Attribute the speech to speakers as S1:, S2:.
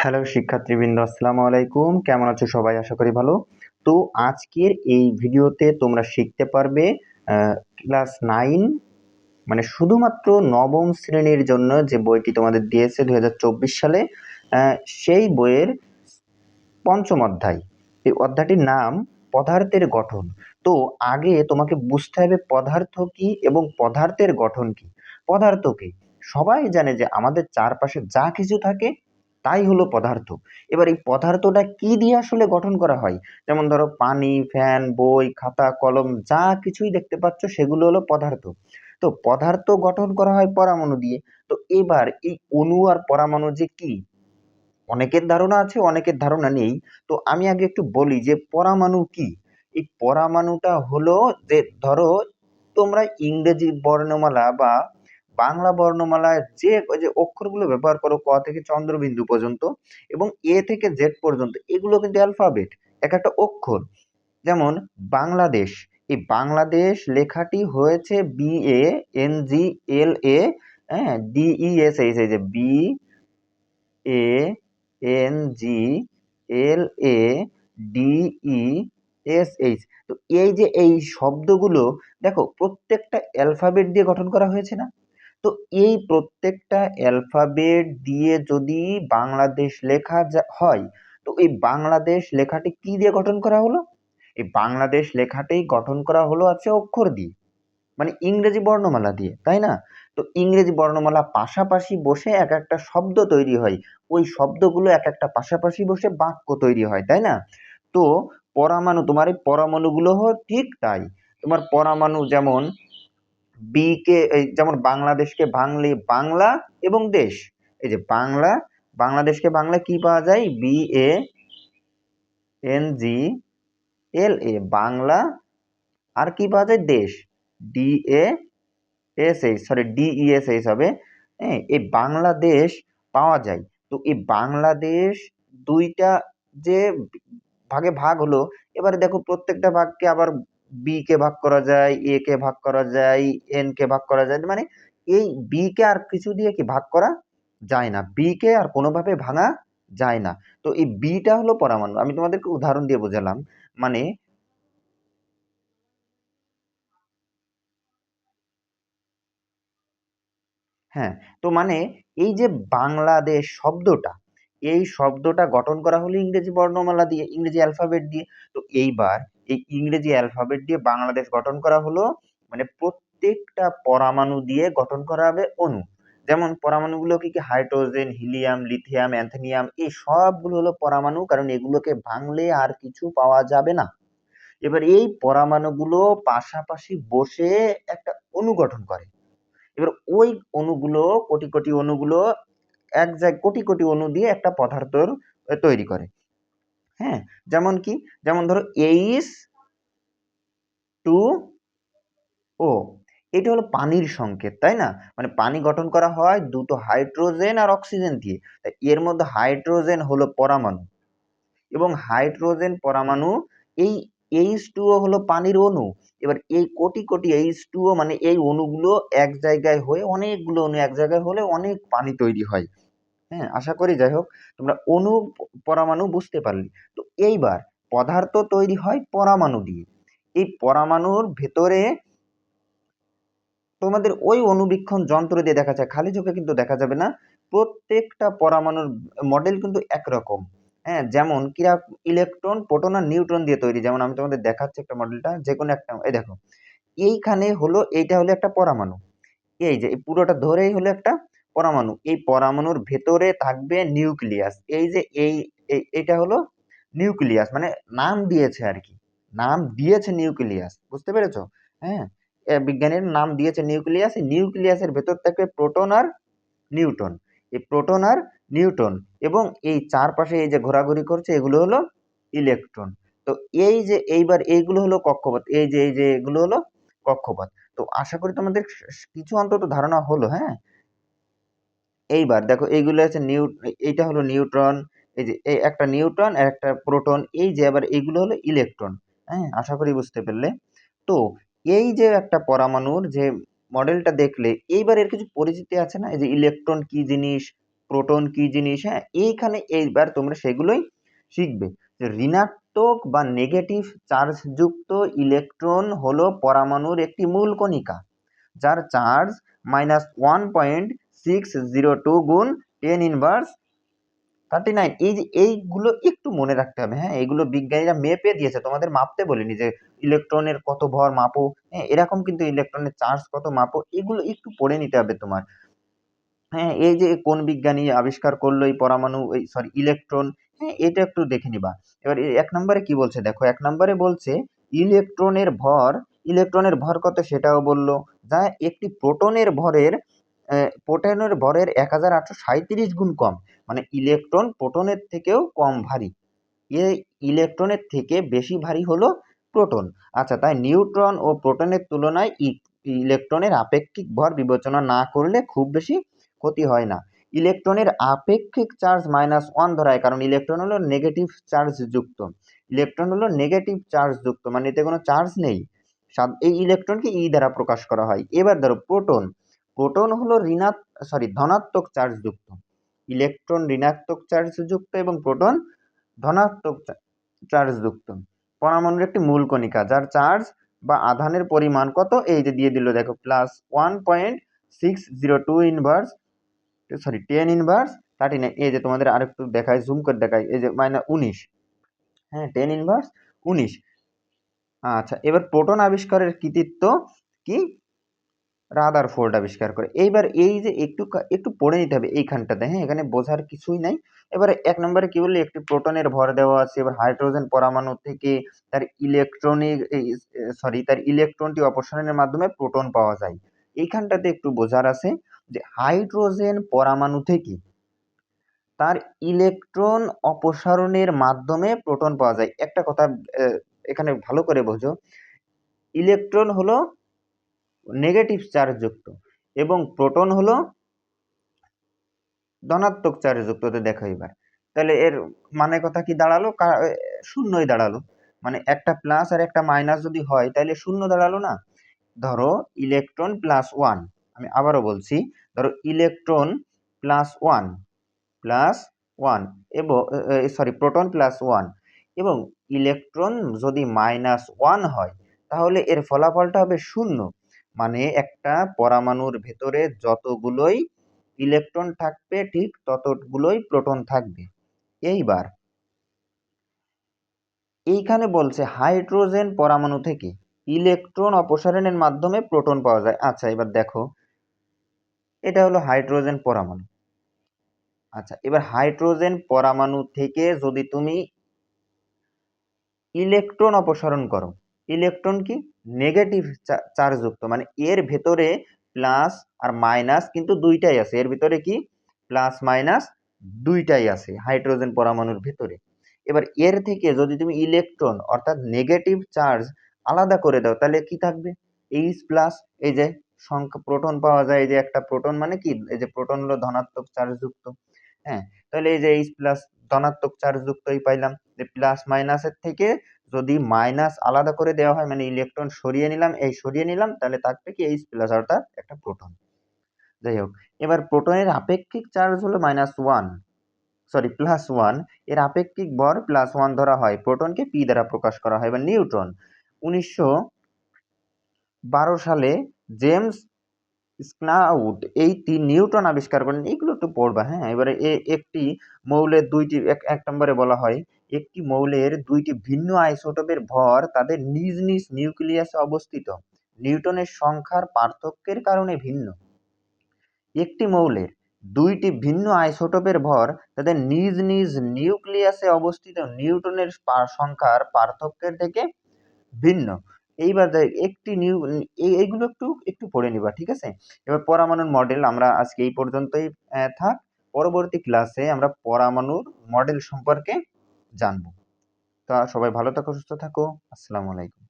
S1: Hello শিক্ষার্থীবৃন্দ, আসসালামু আলাইকুম। কেমন আছো সবাই? আশা করি ভালো। তো আজকের এই ভিডিওতে তোমরা শিখতে পারবে ক্লাস 9 মানে শুধুমাত্র নবম শ্রেণীর জন্য যে বইটি তোমাদের দিয়েছে 2024 সালে, সেই বইয়ের পঞ্চম অধ্যায়। এই অধ্যায়টির নাম পদার্থের গঠন। তো আগে তোমাকে বুঝতে হবে পদার্থ কি এবং পদার্থের গঠন কি। পদার্থ কি? সবাই জানে যে আমাদের চারপাশে যা কিছু থাকে তাই হলো পদার্থ। এবার এই পদার্থটা কি দিয়ে আসলে গঠন করা হয়? যেমন ধরো পানি, ফ্যান, বই, খাতা, কলম যা কিছুই দেখতে পাচ্ছ সেগুলো হলো পদার্থ। তো পদার্থ গঠন করা হয় পরমাণু দিয়ে। তো এবার এই অণু আর পরমাণু যে কি, অনেকের ধারণা আছে, অনেকের ধারণা নেই। তো আমি আগে একটু বলি যে পরমাণু কি। এই পরমাণুটা হলো যে ধরো তোমরা ইংরেজি বর্ণমালা বা বাংলা বর্ণমালায় যে ওই যে অক্ষরগুলো ব্যবহার করো, ক থেকে চন্দ্রবিন্দু পর্যন্ত এবং এ থেকে জেড পর্যন্ত, এগুলো কিন্তু অ্যালফাবেট, এক একটা অক্ষর। যেমন বাংলাদেশ, এই বাংলাদেশ লেখাটি হয়েছে BANGLA, হ্যাঁ, DESH, এই যে BANGLADESH। তো এই যে এই শব্দগুলো দেখো প্রত্যেকটা অ্যালফাবেট দিয়ে গঠন করা হয়েছে না? তো এই প্রত্যেকটা অ্যালফাবেট দিয়ে যদি বাংলাদেশ লেখা হয়, তো এই বাংলাদেশ লেখাটি কি দিয়ে গঠন করা হলো? এই বাংলাদেশ লেখাটি গঠন করা হলো আছে অক্ষর দিয়ে, মানে ইংরেজি বর্ণমালা দিয়ে, তাই না? তো ইংরেজি বর্ণমালা পাশাপাশি বসে এক একটা শব্দ তৈরি হয়, ওই শব্দগুলো এক একটা পাশাপাশি বসে বাক্য তৈরি হয়, তাই না? তো পরমাণু, তোমার এই পরমাণুগুলো ঠিক তাই। তোমার পরমাণু যেমন যেমন বাংলাদেশকে ভাঙলে বাংলা এবং দেশ, এই যে বাংলা, বাংলাদেশকে বাংলা কি পাওয়া যায়? BANGLA, বাংলা। আর কি পাওয়া যায়? দেশ, DESH হবে। হ্যাঁ, এই বাংলাদেশ পাওয়া যায়। তো এই বাংলাদেশ দুইটা যে ভাগে ভাগ হলো, এবারে দেখো প্রত্যেকটা ভাগকে আবার বি কে ভাগ করা যায়, এ কে ভাগ করা যায়, এন কে ভাগ করা যায়, মানে এই বি কে আর কিছু দিয়ে কি ভাগ করা যায় না, বি কে আর কোনোভাবে ভাঙা যায় না। তো এই বিটা হলো পরমাণু। আমি তোমাদেরকে উদাহরণ দিয়ে বোঝালাম, মানে হ্যাঁ, তো মানে এই যে বাংলাদেশ শব্দটা, এই শব্দটা গঠন করা হলো ইংরেজি বর্ণমালা দিয়ে, ইংরেজি অ্যালফাবেট দিয়ে। তো এইবার এই ইংরেজি অ্যালফাবেট দিয়ে বাংলাদেশ গঠন করা হলো, মানে প্রত্যেকটা পরমাণু দিয়ে গঠন করা হবে অণু। যেমন পরমাণুগুলো কি কি? হাইড্রোজেন, হিলিয়াম, লিথিয়াম, অ্যান্থোনিয়াম, এই সবগুলো হলো পরমাণু, কারণ এগুলোকে ভাঙলে আর কিছু পাওয়া যাবে না। এবার এই পরমাণুগুলো পাশাপাশি বসে একটা অণু গঠন করে। এবার ওই অণুগুলো, কোটি কোটি অণুগুলো এক জায়গায়, কোটি কোটি অণু দিয়ে একটা পদার্থ তৈরি করে। হ্যাঁ, যেমন কি? যেমন ধরো H2O, এটা হলো পানির সংকেত, তাই না? মানে পানি গঠন করা হয় দুটো হাইড্রোজেন আর অক্সিজেন দিয়ে। তাই এর মধ্যে হাইড্রোজেন হলো পরমাণু এবং হাইড্রোজেন পরমাণু, এই H2O হলো পানির অণু। এবার এই কোটি কোটি H2O মানে এই অণুগুলো এক জায়গায় হয়ে, অনেকগুলো অণু এক জায়গায় হলে অনেক পানি তৈরি হয়। হ্যাঁ, আশা করি যাই হোক তোমরা অণু পরমাণু বুঝতে পারলে। তো এইবার পদার্থ তৈরি হয় পরমাণু দিয়ে। এই পরমাণুর ভেতরে তোমাদের ওই অণুবীক্ষণ যন্ত্র দিয়ে দেখা যায়, খালি চোখে কিন্তু দেখা যাবে না। প্রত্যেকটা পরমাণুর মডেল কিন্তু একরকম। হ্যাঁ, যেমন কিরা, ইলেকট্রন, প্রোটন আর নিউট্রন দিয়ে তৈরি। যেমন আমি তোমাদের দেখাচ্ছি একটা মডেলটা, যে কোনো একটা, এই দেখো এইখানে হলো, এইটা হলো একটা পরমাণু, এই যে এই পুরোটা ধরেই হলো একটা পরমাণু। এই পরমাণুর ভেতরে থাকবে নিউক্লিয়াস, এই যে এইটা হলো নিউক্লিয়াস, মানে নাম দিয়েছে আর কি, নাম দিয়েছে নিউক্লিয়াস, বুঝতে পেরেছো? হ্যাঁ, বিজ্ঞানীর নাম দিয়েছে নিউক্লিয়াস। এই নিউক্লিয়াসের ভেতর থাকবে প্রোটন আর নিউট্রন, এই প্রোটন আর নিউট্রন, এবং এই চারপাশে এই যে ঘোরাঘুরি করছে এগুলো হলো ইলেকট্রন। তো এই যে এইবার এইগুলো হলো কক্ষপথ, এই যে এগুলো হলো কক্ষপথ। তো আশা করি তোমাদের কিছু অন্তত ধারণা হলো। হ্যাঁ, এইবার দেখো এইগুলো হচ্ছে এইটা হলো নিউট্রন, এই যে এই একটা নিউট্রন আর একটা প্রোটন, এই যে আবার এইগুলো হলো ইলেকট্রন। হ্যাঁ, আশা করি বুঝতে পারলে। তো এই যে একটা পরমাণুর যে মডেলটা দেখলে, এইবার এর কিছু পরিচিতি আছে না? এই যে ইলেকট্রন কি জিনিস, প্রোটন কি জিনিস, হ্যাঁ এইখানে এইবার তোমরা সেগুলোই শিখবে। যে ঋণাত্মক বা নেগেটিভ চার্জ যুক্ত ইলেকট্রন হলো পরমাণুর একটি মূল কণিকা যার চার্জ -1.602 গুণ 10⁻39। এই যে এইগুলো একটু মনে রাখতে হবে, হ্যাঁ এগুলো বিজ্ঞানীরা মেপে দিয়েছে, তোমাদের মাপতে বলিনি যে ইলেকট্রনের কত ভর মাপো, হ্যাঁ এরকম কিন্তু ইলেকট্রনের চার্জ কত মাপো, এগুলো একটু পড়ে নিতে হবে তোমার। হ্যাঁ এই যে কোন বিজ্ঞানী আবিষ্কার করলো এই পরমাণু, এই সরি ইলেকট্রন, হ্যাঁ এটা একটু দেখে নিবা। এবার 1 নম্বরে কি বলছে দেখো, 1 নম্বরে বলছে ইলেকট্রনের ভর কত সেটাও বললো, যা একটি প্রোটনের ভরের 1837 গুণ কম, মানে ইলেকট্রন প্রোটনের থেকেও কম ভারী। এই ইলেকট্রনের থেকে বেশি ভারী হলো প্রোটন। আচ্ছা, তাই নিউট্রন ও প্রোটনের তুলনায় ইলেকট্রনের আপেক্ষিক ভর বিবেচনা না করলে খুব বেশি ক্ষতি হয় না। ইলেকট্রনের আপেক্ষিক চার্জ -1 ধরায়, কারণ ইলেকট্রন হলো নেগেটিভ চার্জ যুক্ত, মানে এতে কোনো চার্জ নেই। এই ইলেকট্রনকে ই দ্বারা প্রকাশ করা হয়। এবার ধরো প্রোটন হলো ধনাত্মক চার্জ যুক্ত। ইলেকট্রন ঋণাত্মক চার্জ যুক্ত এবং প্রোটন ধনাত্মক চার্জ যুক্ত পরমাণুর একটি মূল কণিকা যার চার্জ বা আধানের পরিমাণ কত, এই যে দিয়ে দিল দেখো +1.602 10⁻39। এই যে তোমাদের আরেকটু দেখায়, জুম করে দেখায়, এই যে -19, হ্যাঁ 10⁻19। আচ্ছা, এবার প্রোটন আবিষ্কারের কৃতিত্ব কি, রাদারফোর্ড আবিষ্কার করে। এইবার এই যে একটু পড়ে নিতে হবে এইখানটাতে, হ্যাঁ এখানে বোঝার কিছুই নাই। এবারে 1 নম্বরে কি বললি, একটি প্রোটনের ভর দেওয়া আছে। এবার হাইড্রোজেন পরমাণু থেকে তার ইলেকট্রনটি অপসারণের মাধ্যমে প্রোটন পাওয়া যায়। এইখানটাতে একটু বোঝার আছে যে হাইড্রোজেন পরমাণু থেকে তার ইলেকট্রন অপসারণের মাধ্যমে প্রোটন পাওয়া যায়। একটা কথা এখানে ভালো করে বোঝো, ইলেকট্রন হলো নেগেটিভ চার্জ যুক্ত এবং প্রোটন হলো ধনাত্মক চার্জ যুক্ত। দেখো এবার তাহলে এর মানে কথা কি দাঁড়ালো, শূন্যই দাঁড়ালো। মানে একটা প্লাস আর একটা মাইনাস যদি হয় তাহলে শূন্য দাঁড়ালো না। ধরো ইলেকট্রন +1, আমি আবারও বলছি, ধরো ইলেকট্রন প্লাস ওয়ান এবং প্রোটন +1 এবং ইলেকট্রন যদি -1 হয় তাহলে এর ফলাফলটা হবে শূন্য। মানে একটা পরমাণুর ভেতরে যতগুলোই ইলেকট্রন থাকবে ঠিক ততগুলোই প্রোটন থাকবে। এইবার এইখানে বলছে হাইড্রোজেন পরমাণু থেকে ইলেকট্রন অপসারণের মাধ্যমে প্রোটন পাওয়া যায়। আচ্ছা, এবার দেখো এটা হলো হাইড্রোজেন পরমাণু। আচ্ছা, এবার হাইড্রোজেন পরমাণু থেকে যদি তুমি ইলেকট্রন অপসারণ করো, ইলেকট্রন কি নেগেটিভ চার্জ যুক্ত, মানে এর ভেতরে প্লাস আর মাইনাস কিন্তু দুইটাই আছে, এর ভিতরে কি প্লাস মাইনাস দুইটাই আছে হাইড্রোজেন পরমাণুর ভেতরে। এবার এর থেকে যদি তুমি ইলেকট্রন অর্থাৎ নেগেটিভ চার্জ আলাদা করে দাও তাহলে কি থাকবে, H+, এই যে সংখ্যা প্রোটন পাওয়া যায়, এই যে একটা প্রোটন মানে কি, এই যে প্রোটন হলো ধনাত্মক চার্জ যুক্ত, হ্যাঁ তাহলে এই যে H+ ধনাত্মক চার্জ যুক্তই পাইলাম। যে প্লাস মাইনাসের থেকে যদি মাইনাস আলাদা করে দেওয়া হয়, মানে ইলেকট্রন সরিয়ে নিলাম তাহলে থাকবে কি H+ অর্থাৎ একটা প্রোটন। যাই হোক, এবার প্রোটনের আপেক্ষিক চার্জ হলো +1, এর আপেক্ষিক ভর +1 ধরা হয়, প্রোটনকে পি দ্বারা প্রকাশ করা হয়। এবার নিউট্রন 1912 সালে জেমস স্নাউট এই নিউটন আবিষ্কার করেন। এগুলো একটু পড়বা, হ্যাঁ এবারে একটি মৌলের এক নম্বরে বলা হয় একটি মৌলের দুইটি ভিন্ন আইসোটোপের ভর তাদের নিজ নিজ নিউক্লিয়াসে অবস্থিত নিউটনের সংখ্যার পার্থক্যের কারণে ভিন্ন। একটি মৌলের দুইটি ভিন্ন আইসোটোপের ভর তাদের নিজ নিজ নিউক্লিয়াসে অবস্থিত নিউটনের সংখ্যার পার্থক্যের থেকে ভিন্ন। এইবার এইগুলো একটু একটু পড়ে নিবা, ঠিক আছে। এবার পরমাণুর মডেল আমরা আজকে এই পর্যন্তই থাক। পরবর্তী ক্লাসে আমরা পরমাণুর মডেল সম্পর্কে জানবো। তা সবাই ভালো থাকো, সুস্থ থাকো। আসসালামু আলাইকুম।